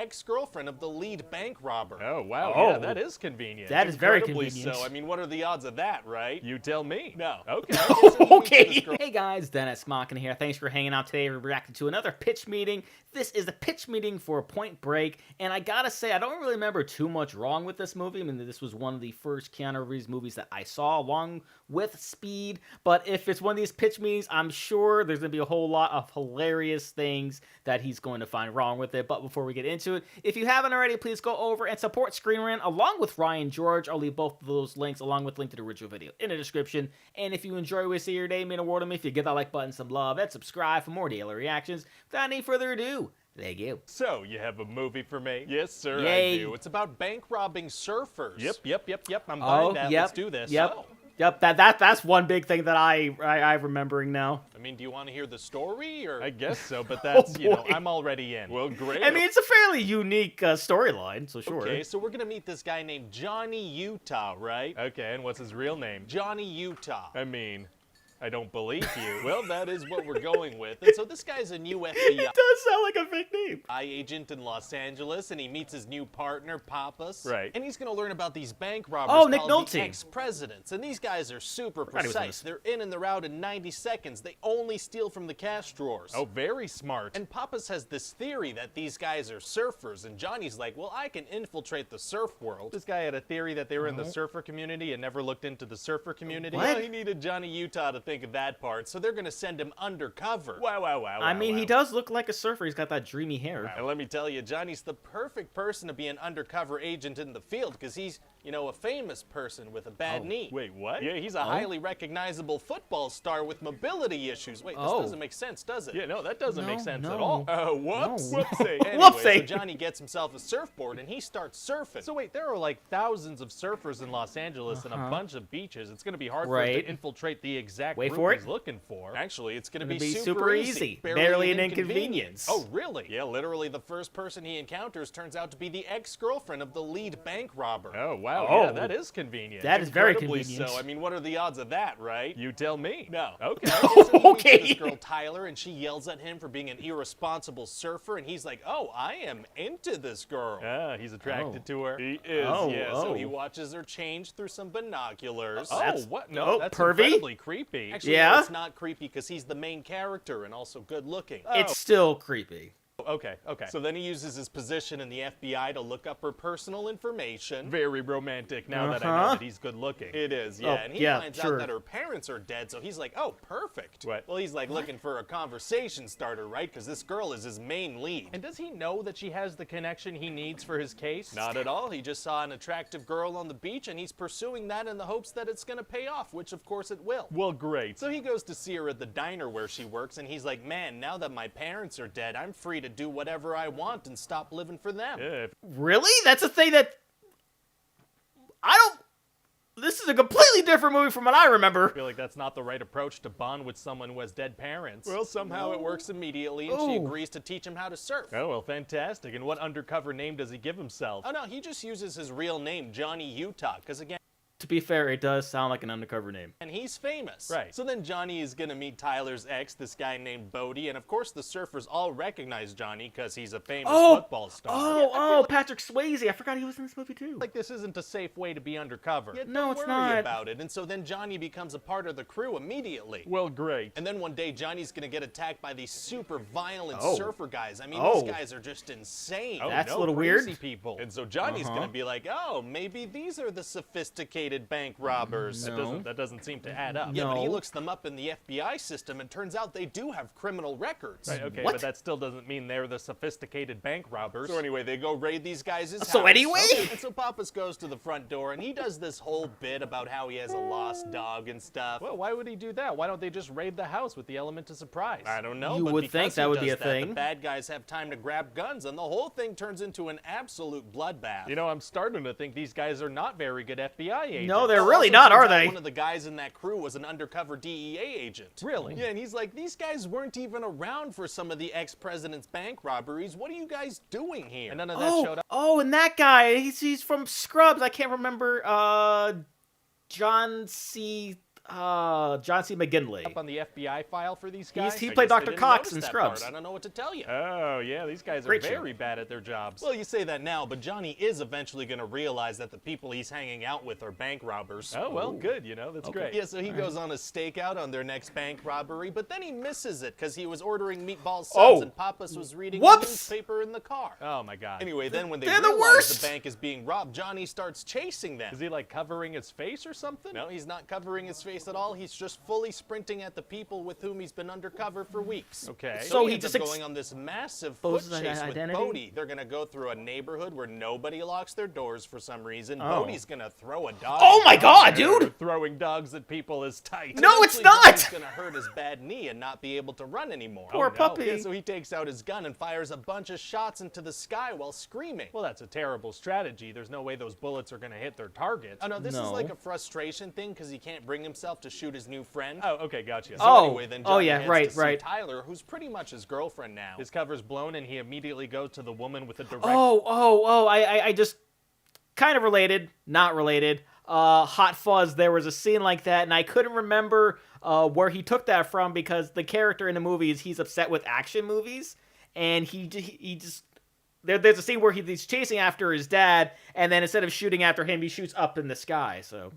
ex-girlfriend of the lead bank robber. Oh, wow. Oh. Yeah, that is convenient. That is very Incredibly convenient. so. I mean, what are the odds of that, right? You tell me. No. Okay. Okay. Hey guys, Dennis Machina here. Thanks for hanging out today. We're reacting to another pitch meeting. This is the pitch meeting for Point Break, and I gotta say, I don't really remember too much wrong with this movie. I mean, this was one of the first Keanu Reeves movies that I saw, along with Speed. But if it's one of these pitch meetings, I'm sure there's gonna be a whole lot of hilarious things that he's going to find wrong with it. But before we get into it, if you haven't already, please go over and support Screen Rant along with Ryan George. I'll leave both of those links along with link to the original video in the description. And if you enjoy what you see your day, it mean a world to me if you give that like button some love and subscribe for more daily reactions. Without any further ado, thank you. So, you have a movie for me? Yes, sir, Yay. I do. It's about bank robbing surfers. Yep. I'm buying that. Yep, Let's do this. Yep. Oh. Yep, that's one big thing that I'm remembering now. I mean, do you want to hear the story, or? I guess so, but that's, you know, boy. I'm already in. Well, great. I mean, it's a fairly unique storyline, so sure. Okay, so we're gonna meet this guy named Johnny Utah, right? Okay, and what's his real name? Johnny Utah. I mean, I don't believe you. Well, that is what we're going with. And so this guy's a new FBI It does sound like a fake name. agent in Los Angeles, and he meets his new partner, Pappas. Right. And he's going to learn about these bank robbers Oh, Nick called the Nolte. ex-presidents. And these guys are super Forgot he was in precise. this. They're in and they're out in 90 seconds. They only steal from the cash drawers. Oh, very smart. And Pappas has this theory that these guys are surfers, and Johnny's like, well, I can infiltrate the surf world. This guy had a theory that they were in the surfer community and never looked into the surfer community. What? Well, he needed Johnny Utah to think of that part, so they're going to send him undercover. Wow. I mean, he does look like a surfer. He's got that dreamy hair. And let me tell you, Johnny's the perfect person to be an undercover agent in the field, because he's, you know, a famous person with a bad knee. Wait, what? Yeah, he's a highly recognizable football star with mobility issues. Wait, this Oh. doesn't make sense, does it? Yeah, no, that doesn't make No, sense no. at all. Oh, whoops. No. Whoopsie. Anyway, Whoopsie. so Johnny gets himself a surfboard, and he starts surfing. So wait, there are like thousands of surfers in Los Angeles and a bunch of beaches. It's going to be hard for him Right. to infiltrate the exact Wait group for he's it. looking for. Actually, it's going to It'll be be super easy. Barely an inconvenience. Oh, really? Yeah, literally the first person he encounters turns out to be the ex-girlfriend of the lead bank robber. Oh, wow. Oh. Yeah, that is convenient. That is very Incredibly convenient. so. I mean, what are the odds of that, right? You tell me. No. Okay. So he meets Okay. this girl Tyler, and she yells at him for being an irresponsible surfer, and he's like, "Oh, I am into this girl." Ah, he's attracted Oh. to her. He is, Oh, yeah. So oh. he watches her change through some binoculars. Oh, That's- what? oh, No, that's pervy? incredibly creepy. Actually, Yeah? no, it's not creepy because he's the main character and also good looking. It's still creepy. Okay. So then he uses his position in the FBI to look up her personal information. Very romantic now that I know Uh-huh. that he's good looking. It is, yeah. Oh, And he yeah, finds sure. out that her parents are dead, so he's like, oh, perfect. What? Well, he's like looking for a conversation starter, right? Because this girl is his main lead. And does he know that she has the connection he needs for his case? Not at all. He just saw an attractive girl on the beach, and he's pursuing that in the hopes that it's going to pay off, which of course it will. Well, great. So he goes to see her at the diner where she works, and he's like, man, now that my parents are dead, I'm free to do whatever I want and stop living for them. Yeah, Really? That's a thing that This is a completely different movie from what I remember. I feel like that's not the right approach to bond with someone who has dead parents. Well, somehow it works immediately, and she Oh. agrees to teach him how to surf. Oh, well, fantastic. And what undercover name does he give himself? Oh, no, he just uses his real name, Johnny Utah, because again, To be fair, it does sound like an undercover name. and he's famous. Right. So then Johnny is going to meet Tyler's ex, this guy named Bodie, and of course the surfers all recognize Johnny because he's a famous football star. Oh, Patrick Swayze. I forgot he was in this movie too. Like, this isn't a safe way to be undercover. Yeah, No, don't it's worry not. about it. And so then Johnny becomes a part of the crew immediately. Well, great. And then one day Johnny's going to get attacked by these super violent Oh. surfer guys. I mean, Oh. these guys are just insane. Oh, That's no, a little crazy weird. people. And so Johnny's Uh-huh. going to be like, oh, maybe these are the sophisticated bank robbers. No. That doesn't seem to add up. Yeah, but he No. looks them up in the FBI system, and turns out they do have criminal records. Right, okay, What? but that still doesn't mean they're the sophisticated bank robbers. So anyway, they go raid these guys' house. So anyway? And so Pappas goes to the front door, and he does this whole bit about how he has a lost dog and stuff. Well, why would he do that? Why don't they just raid the house with the element of surprise? I don't know. You but would because think that he would be does a that, thing. The bad guys have time to grab guns, and the whole thing turns into an absolute bloodbath. You know, I'm starting to think these guys are not very good FBI agents. No, they're It really also not, turns are out they? One of the guys in that crew was an undercover DEA agent. Really? Yeah, and he's like, these guys weren't even around for some of the ex-president's bank robberies. What are you guys doing here? And none of that showed up. Oh, and that guy, he's from Scrubs. I can't remember, John C. John C. McGinley. Up on the FBI file for these guys? He I played guess I Dr. didn't Cox notice in that Scrubs. part. I don't know what to tell you. Oh, yeah, these guys are Great show. very bad at their jobs. Well, you say that now, but Johnny is eventually going to realize that the people he's hanging out with are bank robbers. Oh, well, good, you know, that's great. Yeah, so he goes on a stakeout on their next bank robbery, but then he misses it because he was ordering meatball subs Oh. and Pappas was reading Whoops. the newspaper in the car. Oh, my God. Anyway, then when they They're the realize worst. the bank is being robbed, Johnny starts chasing them. Is he, like, covering his face or something? No, he's not covering his face at all. He's just fully sprinting at the people with whom he's been undercover for weeks. Okay. So he ends just up going on this massive foot exposes chase with identity? Bodie. They're going to go through a neighborhood where nobody locks their doors for some reason. Oh. Bodie's going to throw a dog. Oh my God, They're dude! Throwing dogs at people is tight. No, it's Eventually, not! Johnny's going to hurt his bad knee and not be able to run anymore. Poor no. puppy. Yeah, so he takes out his gun and fires a bunch of shots into the sky while screaming. Well, that's a terrible strategy. There's no way those bullets are going to hit their target. Oh no, this is No. like a frustration thing because he can't bring himself to shoot his new friend. Oh, okay, gotcha. So Oh. anyway, then Oh, Johnny yeah, heads right, to see right. Tyler, who's pretty much his girlfriend now. His cover's blown, and he immediately goes to the woman with the direct... I just kind of related, not related. Hot Fuzz, there was a scene like that, and I couldn't remember where he took that from because the character in the movie he's upset with action movies, and he just there's a scene where he's chasing after his dad, and then instead of shooting after him, he shoots up in the sky. So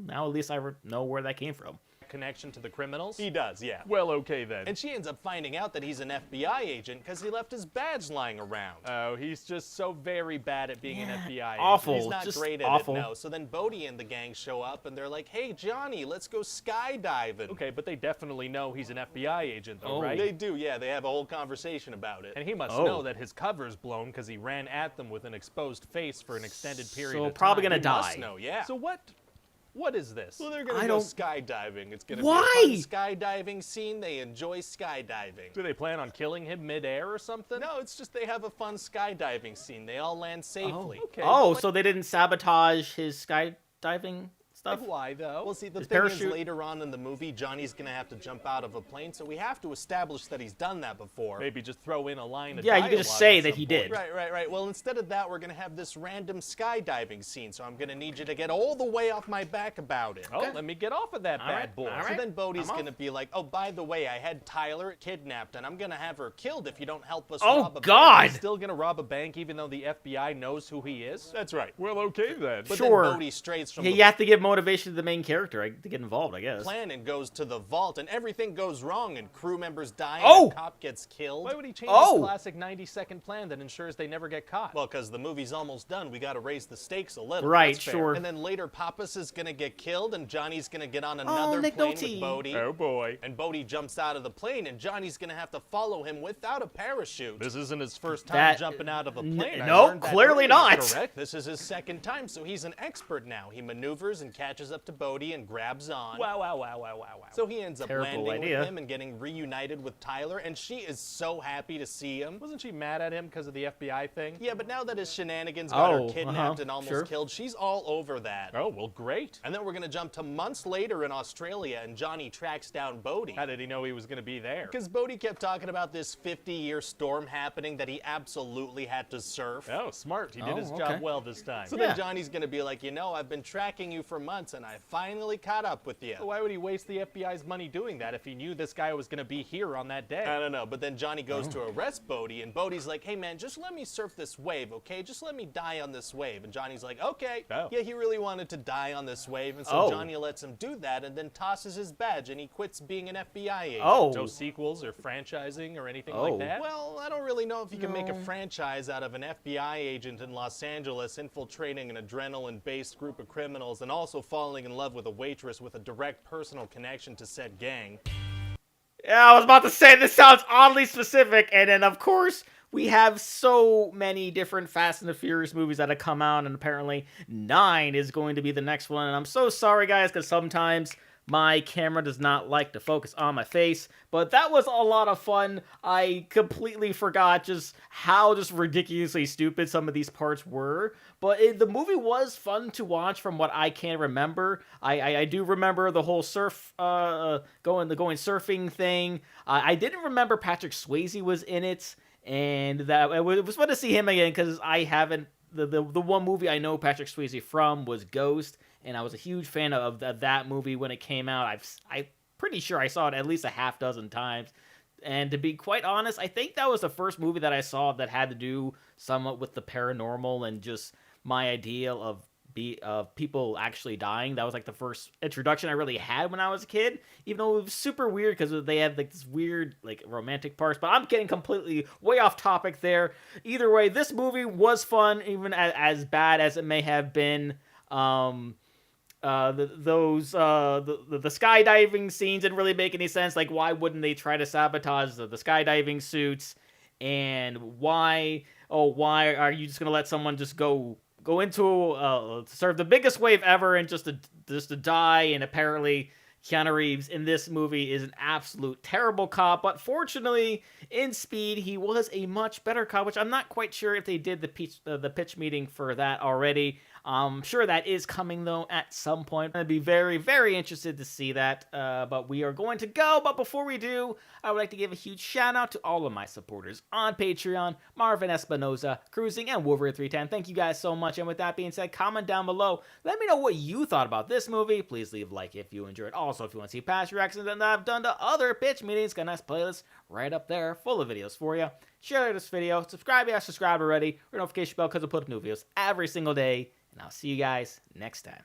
now at least I know where that came from. connection to the criminals? He does, yeah. Well, okay then. And she ends up finding out that he's an FBI agent because he left his badge lying around. Oh, he's just so very bad at being an FBI agent. Awful. He's not just great at awful. it, no. So then Bodie and the gang show up and they're like, hey, Johnny, let's go skydiving. Okay, but they definitely know he's an FBI agent, though, Oh. right? They do, yeah. They have a whole conversation about it. And he must Oh. know that his cover's blown because he ran at them with an exposed face for an extended period So of probably time. gonna He die. must know, yeah. So what is this? Well, they're gonna I go don't- skydiving. It's gonna Why? be a fun skydiving scene. They enjoy skydiving. Do they plan on killing him midair or something? No, it's just they have a fun skydiving scene. They all land safely. Okay. Oh, so they didn't sabotage his skydiving stuff? Like, why though? Well, see, the His thing parachute- is, later on in the movie, Johnny's gonna have to jump out of a plane, so we have to establish that he's done that before. Maybe just throw in a line of Yeah, you could just dialogue say at that some he point. did. Right. Well, instead of that, we're gonna have this random skydiving scene, so I'm gonna need you to get all the way off my back about it. Oh, let me get off of that All bad right, boy. all So right. then Bodie's I'm gonna be like, oh, by the way, I had Tyler kidnapped, and I'm gonna have her killed if you don't help us Oh, rob a God! bank. Still gonna rob a bank even though the FBI knows who he is? That's right. Well, okay then. But Sure. then Bodie strays from Yeah, the you have to give motivation to the main character to get involved, I guess. plan and goes to the vault, and everything goes wrong, and crew members die, Oh! and a cop gets killed. Why would he change Oh! his classic 90-second plan that ensures they never get caught? Well, because the movie's almost done, we gotta raise the stakes a little. Right, That's fair. sure. And then later, Pappas is gonna get killed, and Johnny's gonna get on another Nick plane Nolte. with Bodie. Oh boy. And Bodie jumps out of the plane, and Johnny's gonna have to follow him without a parachute. This isn't his first time That- jumping out of a plane. I no, learned that clearly earlier. not. Correct. This is his second time, so he's an expert now. He maneuvers and catches up to Bodie and grabs on. Wow. So he ends up Terrible landing idea. with him and getting reunited with Tyler, and she is so happy to see him. Wasn't she mad at him because of the FBI thing? Yeah, but now that his shenanigans got Oh, her kidnapped uh-huh, and almost sure. killed, she's all over that. Oh, well, great. And then we're gonna jump to months later in Australia, and Johnny tracks down Bodie. How did he know he was going to be there? Because Bodie kept talking about this 50-year storm happening that he absolutely had to surf. Oh, smart. He did Oh, his okay. job well this time. So Yeah. then Johnny's gonna be like, you know, I've been tracking you for months, and I finally caught up with you. Why would he waste the FBI's money doing that if he knew this guy was going to be here on that day? I don't know, but then Johnny goes to arrest Bodie, and Bodie's like, hey man, just let me surf this wave, okay? Just let me die on this wave. And Johnny's like, okay. Oh. Yeah, he really wanted to die on this wave, and so Oh. Johnny lets him do that, and then tosses his badge, and he quits being an FBI agent. Oh. No sequels or franchising or anything Oh. like that? Well, I don't really know if you can make a No. franchise out of an FBI agent in Los Angeles infiltrating an adrenaline-based group of criminals and also falling in love with a waitress with a direct personal connection to said gang. Yeah, I was about to say this sounds oddly specific, and then of course we have so many different Fast and the Furious movies that have come out, and apparently 9 is going to be the next one. And I'm so sorry, guys, because sometimes my camera does not like to focus on my face, but that was a lot of fun. I completely forgot just how just ridiculously stupid some of these parts were, but the movie was fun to watch from what I can remember. I do remember the whole going surfing thing. I didn't remember Patrick Swayze was in it, and that it was fun to see him again because I haven't. The one movie I know Patrick Swayze from was Ghost, and I was a huge fan of that movie when it came out. I'm pretty sure I saw it at least a half dozen times. And to be quite honest, I think that was the first movie that I saw that had to do somewhat with the paranormal and just my idea of people actually dying. That was like the first introduction I really had when I was a kid, even though it was super weird because they had like this weird like romantic parts. But I'm getting completely way off topic there. Either way, this movie was fun, even as bad as it may have been. The skydiving scenes didn't really make any sense. Like, why wouldn't they try to sabotage the skydiving suits? And why are you just gonna let someone just go into sort of the biggest wave ever and just to die? And apparently Keanu Reeves in this movie is an absolute terrible cop, but fortunately in Speed he was a much better cop, which I'm not quite sure if they did the pitch meeting for that already. I'm sure that is coming, though, at some point. I'd be very, very interested to see that, but we are going to go. But before we do, I would like to give a huge shout-out to all of my supporters on Patreon, Marvin Espinoza, Cruising, and Wolverine310. Thank you guys so much. And with that being said, comment down below. Let me know what you thought about this movie. Please leave a like if you enjoyed. Also, if you want to see past reactions that I've done to other pitch meetings, got a nice playlist right up there full of videos for you. Share this video. Subscribe if you subscribed already. Or notification bell because I put up new videos every single day. And I'll see you guys next time.